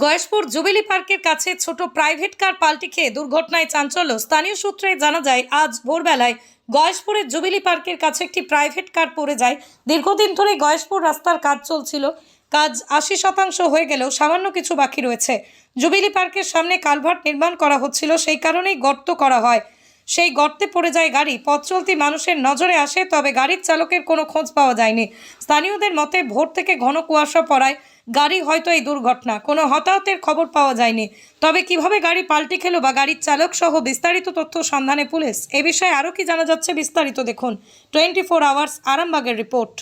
Gayeshpur jubilee পার্কের কাছে ছোট প্রাইভেট কার পাল্টি খেয়ে দুর্ঘটনায় চাঞ্চল্য। স্থানীয় সূত্রে জানা যায়, আজ ভোরবেলায় গয়েশপুরের জুবিলি পার্কের কাছে একটি প্রাইভেট কার পড়ে যায়। দীর্ঘদিন ধরে গয়েশপুর রাস্তার কাজ চলছিল। কাজ ৮০% হয়ে গেলেও সামান্য কিছু বাকি রয়েছে। জুবিলি পার্কের সামনে কালভার্ট নির্মাণ করা হচ্ছিল, সেই কারণেই গর্ত করা হয়। সেই গর্তে পড়ে যায় গাড়ি। পথ চলতি মানুষের নজরে আসে, তবে গাড়ির চালকের কোনো খোঁজ পাওয়া যায়নি। স্থানীয়দের মতে, ভোর থেকে ঘন কুয়াশা পড়ায় গাড়ি হয়তো এই দুর্ঘটনা। কোনো হতাহতের খবর পাওয়া যায়নি। তবে কিভাবে গাড়ি পাল্টি খেলো বা গাড়ির চালক সহ বিস্তারিত তথ্য সন্ধানে পুলিশ। এ বিষয়ে আরও কি জানা যাচ্ছে বিস্তারিত দেখুন 24 আওয়ার্স আরামবাগের রিপোর্ট।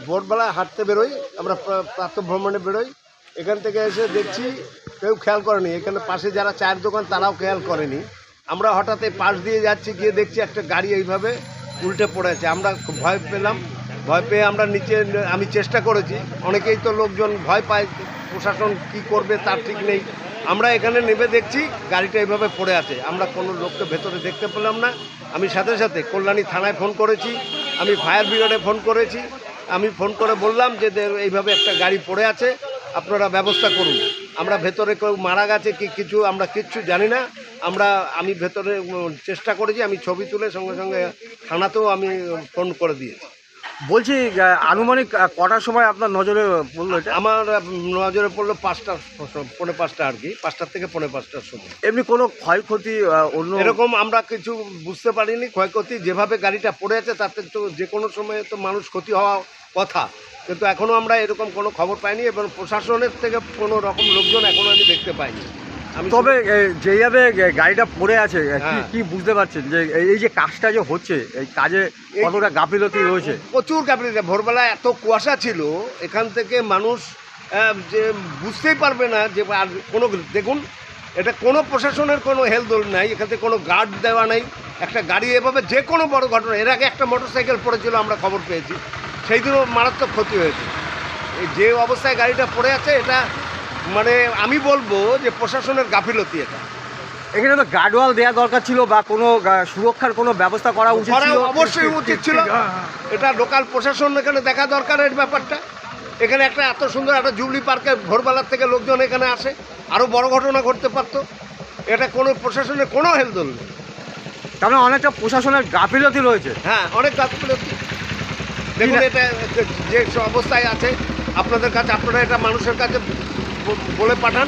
ভোরবেলা হাঁটতে বেরোই, আমরা প্রাতঃ ভ্রমণে বেরোই। এখান থেকে এসে দেখছি কেউ খেয়াল করেনি, এখানে পাশে যারা চায়ের দোকান তারাও খেয়াল করেনি। আমরা হঠাৎ পাশ দিয়ে যাচ্ছি, গিয়ে দেখছি একটা গাড়ি এইভাবে উল্টে পড়ে আছে। আমরা খুব ভয় পেলাম। ভয় পেয়ে আমরা নিচে আমি চেষ্টা করেছি। অনেকেই তো লোকজন ভয় পায়, প্রশাসন কি করবে তার ঠিক নেই। আমরা এখানে নেমে দেখছি গাড়িটা এইভাবে পড়ে আছে। আমরা কোনো লোককে ভেতরে দেখতে পেলাম না। আমি সাথে সাথে কল্যাণী থানায় ফোন করেছি, আমি ফায়ার ব্রিগেডে ফোন করেছি। আমি ফোন করে বললাম যে এইভাবে একটা গাড়ি পড়ে আছে, আপনারা ব্যবস্থা করুন। আমরা ভেতরে কেউ মারা গেছে কি কিছু আমরা কিচ্ছু জানি না। আমি ভেতরে চেষ্টা করেছি, আমি ছবি তুলে সঙ্গে সঙ্গে থানাতেও আমি ফোন করে দিয়েছি। বলছি আনুমানিক কটার সময় আপনার নজরে পড়লো এটা? আমার নজরে পড়লো 5টা, 5:45 আর কি, 5টা থেকে 5:45টার সময়। এমনি কোনো ক্ষয়ক্ষতি অন্য এরকম আমরা কিছু বুঝতে পারিনি। ক্ষয়ক্ষতি যেভাবে গাড়িটা পড়ে আছে তাতে তো যে কোনো সময়ে তো মানুষ ক্ষতি হওয়া কথা, কিন্তু এখনও আমরা এরকম কোনো খবর পাইনি এবং প্রশাসনের থেকে কোনো রকম লোকজন এখনও আমি দেখতে পাইনি। তবে যেভাবে গাড়িটা পড়ে আছে হ্যাঁ। কি বুঝতে পারছেন যে এই যে কাজটা যে হচ্ছে, এই কাজে কতটা গাফিলতি রয়েছে? প্রচুর গাফিলতি। ভোরবেলা এত কুয়াশা ছিল, এখান থেকে মানুষ যে বুঝতেই পারবে না যে আর কোনো, দেখুন এটা কোনো প্রশাসনের কোনো হেলদোল নাই, এখান থেকে কোনো গার্ড দেওয়া নেই। একটা গাড়ি এভাবে যে কোনো বড় ঘটনা, এর আগে একটা মোটরসাইকেল পড়েছিল, আমরা খবর পেয়েছি, সেই দিনও মারাত্মক ক্ষতি হয়েছে। এই যে অবস্থায় গাড়িটা পড়ে আছে, এটা মানে আমি বলবো যে প্রশাসনের গাফিলতি। এটা এখানে তো গার্ডওয়াল দেওয়া দরকার ছিল বা কোনো সুরক্ষার কোনো ব্যবস্থা করা উচিত ছিল। অবশ্যই উচিত ছিল। এটা লোকাল প্রশাসন এখানে দেখা দরকার এর ব্যাপারটা। এখানে একটা এত সুন্দর একটা জুবলি পার্কে ভোরবেলার থেকে লোকজন এখানে আসে, আরও বড় ঘটনা ঘটতে পারতো। এটা কোনো প্রশাসনের কোনো হেলদোল নেই। তার মানে অনেকটা প্রশাসনের গাফিলতি রয়েছে। হ্যাঁ, অনেক গাফিলতি। দেখুন এটা যে অবস্থায় আছে, আপনাদের কাছে, আপনারা এটা মানুষের কাছে বলে পাঠান।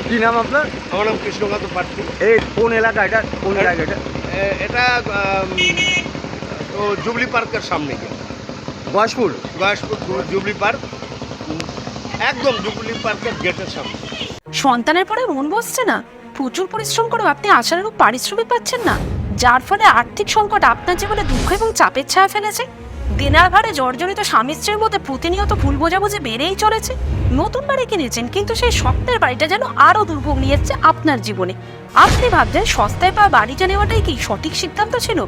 কি নাম আপনার? আমার নাম কৃষ্ণকান্ত প্রার্থী। এই কোন এলাকা এটা? কোন এলাকা এটা? এটা তো জুবলি পার্কের সামনে গিয়ে গয়েশপুর জুবলি পার্ক, একদম জুবলি পার্কের গেটের সামনে। সন্তানের পরে মন বসছে না, প্রচুর পরিশ্রম করেও আপনি আশানুরূপ পারিশ্রমিক পাচ্ছেন না, যার ফলে আর্থিক সংকট আপনার জীবনে দুঃখ এবং চাপের ছায়া ফেলেছে। দিনার ভারে জর্জরিত স্বামী স্ত্রীর মধ্যে প্রতিনিয়ত ভুল বোঝাবুঝি বেড়েই চলেছে। নতুন বাড়ি কিনেছেন, কিন্তু সেই স্বপ্নের বাড়িটা যেন আরও দুর্ভোগ নিয়ে এসছে আপনার জীবনে। আপনি ভাবছেন সস্তায় পাওয়া বাড়িটা নেওয়াটাই কি সঠিক সিদ্ধান্ত ছিল?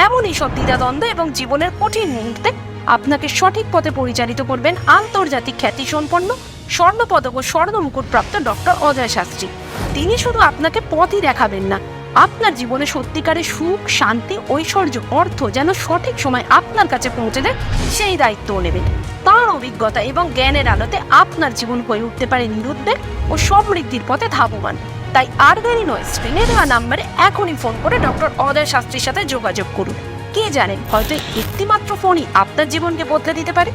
এমনই সব দ্বিধাদ্বন্দ্ব এবং জীবনের কঠিন মুহূর্তে আপনাকে সঠিক পথে পরিচালিত করবেন আন্তর্জাতিক খ্যাতিসম্পন্ন স্বর্ণপদক ও স্বর্ণ মুকুটপ্রাপ্ত ডক্টর অজয় শাস্ত্রী। তিনি শুধু আপনাকে পথই দেখাবেন না, আপনার জীবনে সত্যিকারের সুখ, শান্তি, ঐশ্বর্য, অর্থ যেন সঠিক সময় আপনার কাছে পৌঁছে দেয়, সেই দায়িত্বও নেবেন। তাঁর অভিজ্ঞতা এবং জ্ঞানের আলোতে আপনার জীবন হয়ে উঠতে পারে নিরুদ্বেগ ও সমৃদ্ধির পথে ধাবমান। তাই আর দেরি নয়, স্ক্রিনে দেওয়া নাম্বারে এখনই ফোন করে ডক্টর অজয় শাস্ত্রীর সাথে যোগাযোগ করুন। কে জানেন, হয়তো একটিমাত্র ফোনই আপনার জীবনকে বদলে দিতে পারে।